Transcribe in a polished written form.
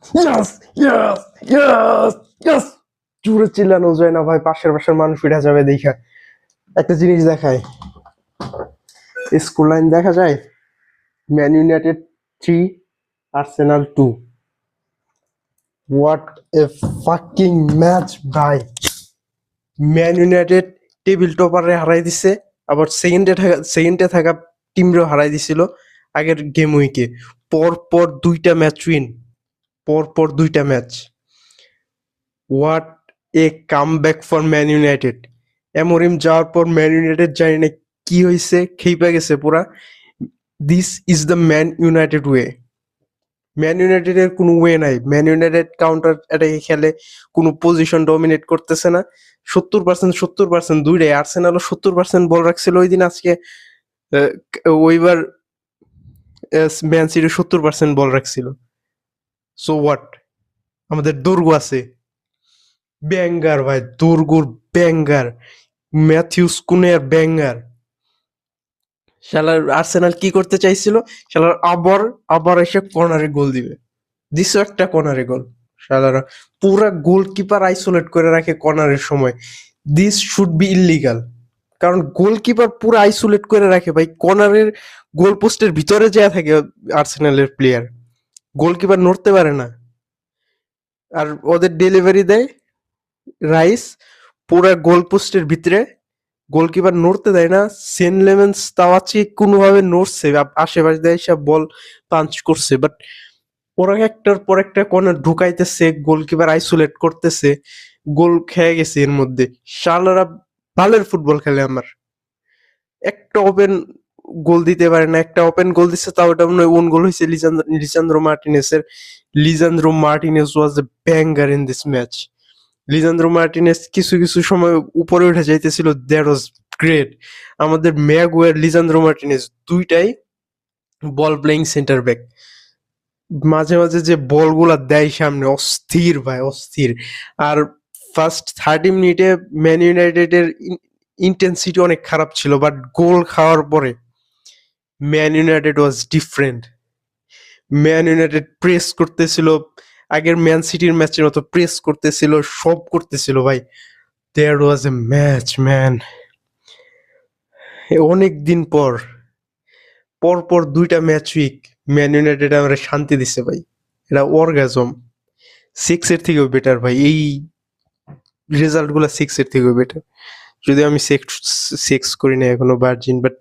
Yes, yes, yes, yes. জোরে চিল্লানো যায় না ভাই, পাশের পাশের মানুষ উঠে যাবে দেখা। একটা জিনিস দেখায়, স্কোর লাইন দেখা যায়, man United 3, Arsenal 2। What a fucking match ভাই। ম্যান ইউনাইটেড টেবিল টপারে হারাই দিছে, আবার সেকেন্ডে থাকা টিমরেও হারাই দিছিল আগের গেম উইকে। পর পর দুইটা ম্যাচ উইন, পর পর দুইটা match. What a comeback for Man United. Amorim যাওয়ার পর ম্যান ইউনাইটেড জানি না কি হয়েছে, খেইপা গেছে পুরা। This is the man United way. Man ইউনাইটেডের কোনো ওয়ে নাই। ম্যান ইউনাইটেড কাউন্টার অ্যাটাকে খেলে, কোনো পজিশন ডমিনেট করতেছে না। 70% দুইটাই। আর্সেনালও 70% বল রাখছিল ওই দিন। আজকে ওইবার ম্যান সিটি 70% বল রাখছিল। সো হোয়াট, আমাদের দুর্গ আছে, ব্যাঙ্গার ভাই, দুর্গুর ব্যাঙ্গার, ম্যাথিউস কুনের ব্যাঙ্গার। শালার আর্সেনাল কি করতে চাইছিল, শালার আবার আবার এসে কর্নারে গোল দিবে, দিছো একটা কর্নারে গোল। শালারা পুরা গোলকিপার আইসোলেট করে রাখে কর্নারের সময়। দিস শুড বি ইল্লিগাল, কারণ গোলকিপার পুরো আইসোলেট করে রাখে ভাই, কর্নারের গোল পোস্টের ভিতরে যা থাকে আর্সেনালের প্লেয়ার, গোলকিপার নড়তে পারে না। আর ওদের ডেলিভারি দেয় রাইস পুরা গোল পোস্টের ভিতরে, গোলকিপার নড়তে দেয় না। সেন লেমেন্স তাওয়াচি কোনোভাবে নড়ছে, আশেপাশে দিয়ে সব বল পাঞ্চ করছে, বাট ওরা একটার পর একটা কর্নার ঢুকাইতেছে, গোলকিপার আইসোলেট করতেছে, গোল খেয়ে গেছে এর মধ্যে। শালারা বালের ফুটবল খেলে আমার। একটা ওপেন গোল দিতে পারে না, একটা ওপেন গোল দিচ্ছে তাও ওটা মনে হয় ওন গোল হয়েছে লিজান্দ্রো মার্টিনেসের। Lisandro Martinez was a banger in this match. Lisandro Martinez কিছু কিছু সময় উপরে উঠে যাইতেছিল, দ্যাট ওয়াজ গ্রেট। আমাদের ম্যাগুয়ার, লিজান্দ্রো মার্টিনেস দুইটাই বল প্লেইং সেন্টার ব্যাক। মাঝে মাঝে যে বলগুলা দেয় সামনে, অস্থির ভাই, অস্থির। আর ফার্স্ট 30 মিনিটে ম্যান ইউনাইটেডের ইন্টেন্সিটি অনেক খারাপ ছিল, বাট গোল খাওয়ার পরে man United was different. Man United press করতেছিল, আগের ম্যান সিটির ম্যাচের মতো প্রেস করতেছিল, সব করতেছিল ভাই। দেয়ার ওয়াজ এ ম্যাচ ম্যান। অনেক দিন পর পর পর দুইটা ম্যাচ উইক ম্যান ইউনাইটেড আমরা শান্তি দিচ্ছে ভাই। এটা অর্গাজম। 6-এর থেকেও বেটার ভাই, এই রেজাল্ট গুলা 6-এর থেকেও বেটার। যদি আমি সেক্স করি না এখনো ভার্জিন, বাট